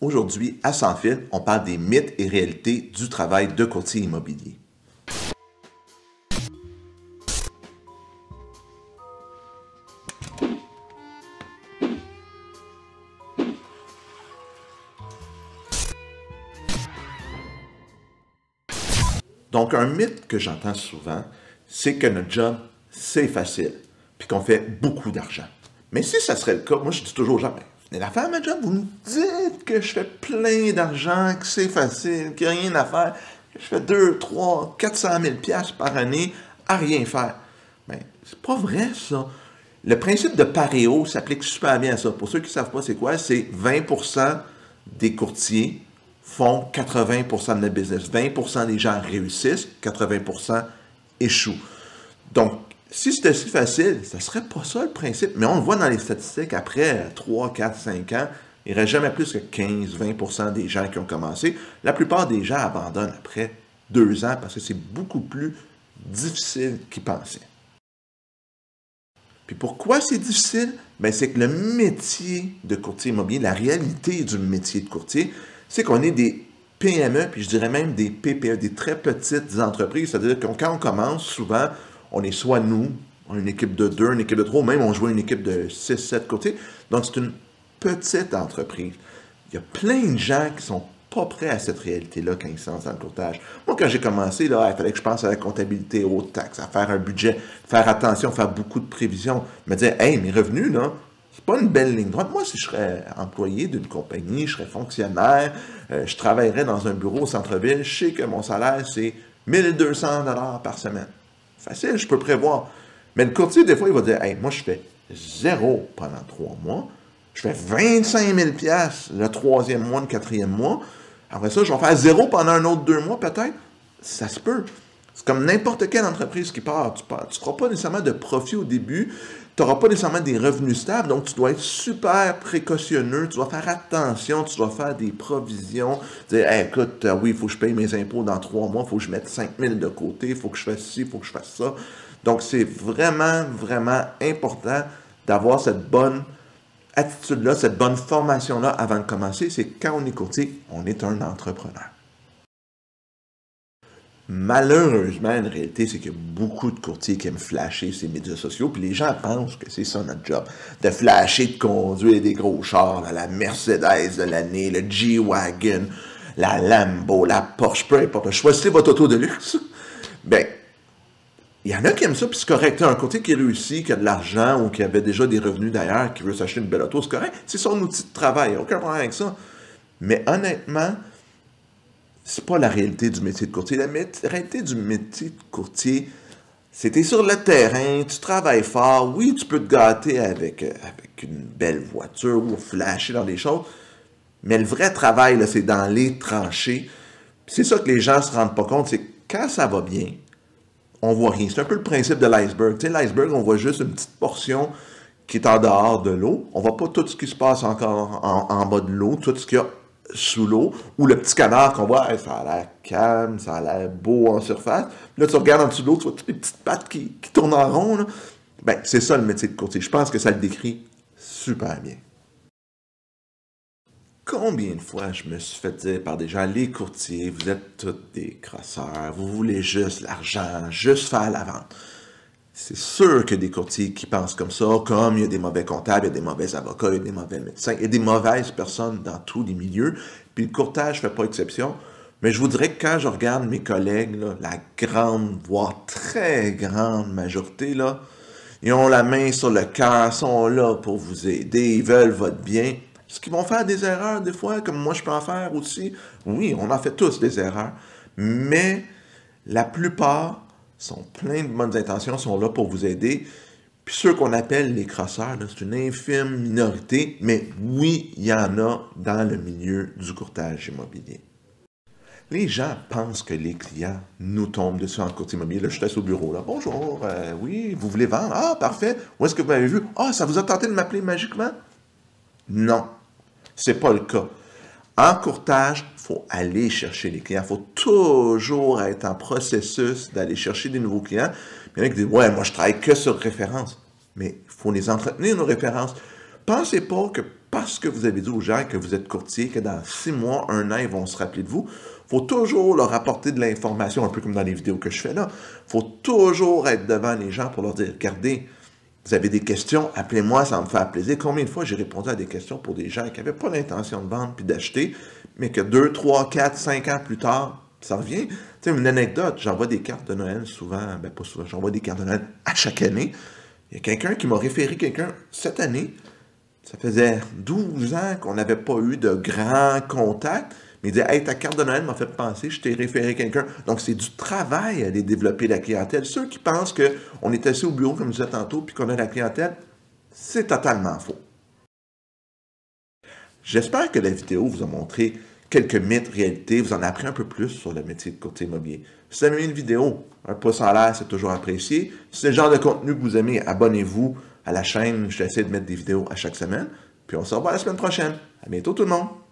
Aujourd'hui, à Sans Fil, on parle des mythes et réalités du travail de courtier immobilier. Donc, un mythe que j'entends souvent, c'est que notre job, c'est facile, puis qu'on fait beaucoup d'argent. Mais si ça serait le cas, moi, je dis toujours aux gens, venez la faire, ma job, vous me dites que je fais plein d'argent, que c'est facile, qu'il n'y a rien à faire, que je fais 2, 3, 400 000 $ par année à rien faire. Mais c'est pas vrai, ça. Le principe de Pareto s'applique super bien à ça. Pour ceux qui ne savent pas c'est quoi, c'est 20% des courtiers font 80% de notre business. 20% des gens réussissent, 80% échouent. Donc, si c'était si facile, ça ne serait pas ça le principe. Mais on le voit dans les statistiques, après 3, 4, 5 ans, il ne reste jamais plus que 15-20% des gens qui ont commencé. La plupart des gens abandonnent après 2 ans parce que c'est beaucoup plus difficile qu'ils pensaient. Puis pourquoi c'est difficile? Bien, c'est que le métier de courtier immobilier, la réalité du métier de courtier, c'est qu'on est des PME, puis je dirais même des PPE, des très petites entreprises. C'est-à-dire que quand on commence, souvent, on est soit nous, on a une équipe de 2, une équipe de 3, ou même on joue une équipe de 6, 7 courtiers. Donc, c'est une petite entreprise. Il y a plein de gens qui sont pas prêts à cette réalité-là quand ils se lancent dans le courtage. Moi, quand j'ai commencé, là, il fallait que je pense à la comptabilité, aux taxes, à faire un budget, faire attention, faire beaucoup de prévisions. Me dire, hey, mes revenus, là, c'est pas une belle ligne droite. Moi, si je serais employé d'une compagnie, je serais fonctionnaire, je travaillerais dans un bureau au centre-ville, je sais que mon salaire, c'est 1200 $ par semaine. Facile, je peux prévoir. Mais le courtier, des fois, il va dire, hey, moi, je fais 0 pendant 3 mois, je fais 25 000 $ le 3e mois, le 4e mois. Après ça, je vais faire 0 pendant un autre 2 mois, peut-être. Ça se peut. C'est comme n'importe quelle entreprise qui part. Tu ne feras pas nécessairement de profit au début. Tu n'auras pas nécessairement des revenus stables. Donc, tu dois être super précautionneux. Tu dois faire attention. Tu dois faire des provisions. Dire, hey, écoute, oui, il faut que je paye mes impôts dans 3 mois. Il faut que je mette 5 000 de côté. Il faut que je fasse ci, il faut que je fasse ça. Donc, c'est vraiment, vraiment important d'avoir cette bonne attitude-là, cette bonne formation-là avant de commencer, c'est que quand on est courtier, on est un entrepreneur. Malheureusement, une réalité, c'est qu'il y a beaucoup de courtiers qui aiment flasher ces médias sociaux, puis les gens pensent que c'est ça notre job, de flasher, de conduire des gros chars, la Mercedes de l'année, le G-Wagon, la Lambo, la Porsche, peu importe, choisissez votre auto de luxe. Bien, il y en a qui aiment ça, puis c'est correct. Un courtier qui réussit, qui a de l'argent ou qui avait déjà des revenus d'ailleurs, qui veut s'acheter une belle auto, c'est correct. C'est son outil de travail, il n'y a aucun problème avec ça. Mais honnêtement, c'est pas la réalité du métier de courtier. La réalité du métier de courtier, c'est que tu es sur le terrain, tu travailles fort. Oui, tu peux te gâter avec une belle voiture ou flasher dans des choses, mais le vrai travail, là, c'est dans les tranchées. Puis c'est ça que les gens ne se rendent pas compte, c'est que quand ça va bien, on voit rien. C'est un peu le principe de l'iceberg. Tu sais, l'iceberg, on voit juste une petite portion qui est en dehors de l'eau. On ne voit pas tout ce qui se passe encore en bas de l'eau, tout ce qu'il y a sous l'eau, ou le petit canard qu'on voit, hey, ça a l'air calme, ça a l'air beau en surface. Puis là, tu regardes en dessous de l'eau, tu vois toutes les petites pattes qui tournent en rond. Là. Ben, c'est ça le métier de courtier. Je pense que ça le décrit super bien. Combien de fois je me suis fait dire par des gens, les courtiers, vous êtes tous des crosseurs, vous voulez juste l'argent, juste faire la vente. C'est sûr qu'il y a des courtiers qui pensent comme ça, comme il y a des mauvais comptables, il y a des mauvais avocats, il y a des mauvais médecins, il y a des mauvaises personnes dans tous les milieux, puis le courtage ne fait pas exception. Mais je vous dirais que quand je regarde mes collègues, là, la grande, voire très grande majorité, là, ils ont la main sur le cœur, sont là pour vous aider, ils veulent votre bien. Est-ce qu'ils vont faire des erreurs des fois, comme moi je peux en faire aussi? Oui, on en fait tous des erreurs. Mais la plupart sont pleins de bonnes intentions, sont là pour vous aider. Puis ceux qu'on appelle les crosseurs, c'est une infime minorité, mais oui, il y en a dans le milieu du courtage immobilier. Les gens pensent que les clients nous tombent dessus en courtier immobilier. Là, je suis assis au bureau. Là. Bonjour, oui, vous voulez vendre? Ah, parfait. Où est-ce que vous m'avez vu? Ah, ça vous a tenté de m'appeler magiquement? Non, c'est pas le cas. En courtage, il faut aller chercher les clients. Il faut toujours être en processus d'aller chercher des nouveaux clients. Il y en a qui disent, ouais, moi, je travaille que sur référence. Mais il faut les entretenir, nos références. Pensez pas que parce que vous avez dit aux gens que vous êtes courtier, que dans 6 mois, 1 an, ils vont se rappeler de vous. Il faut toujours leur apporter de l'information, un peu comme dans les vidéos que je fais là. Il faut toujours être devant les gens pour leur dire, regardez, vous avez des questions, appelez-moi, ça va me faire plaisir. Combien de fois j'ai répondu à des questions pour des gens qui n'avaient pas l'intention de vendre puis d'acheter, mais que 2, 3, 4, 5 ans plus tard, ça revient. Tu sais, une anecdote, j'envoie des cartes de Noël souvent, ben pas souvent, j'envoie des cartes de Noël à chaque année. Il y a quelqu'un qui m'a référé quelqu'un cette année. Ça faisait 12 ans qu'on n'avait pas eu de grands contacts. Mais il disait, hey, ta carte de Noël m'a fait penser, je t'ai référé quelqu'un. Donc, c'est du travail à aller développer la clientèle. Ceux qui pensent qu'on est assis au bureau, comme je disais tantôt, puis qu'on a la clientèle, c'est totalement faux. J'espère que la vidéo vous a montré quelques mythes, réalités, vous en avez appris un peu plus sur le métier de courtier immobilier. Si vous avez aimé une vidéo, un pouce en l'air, c'est toujours apprécié. Si c'est le genre de contenu que vous aimez, abonnez-vous à la chaîne. Je vais essayer de mettre des vidéos à chaque semaine. Puis on se revoit la semaine prochaine. À bientôt tout le monde!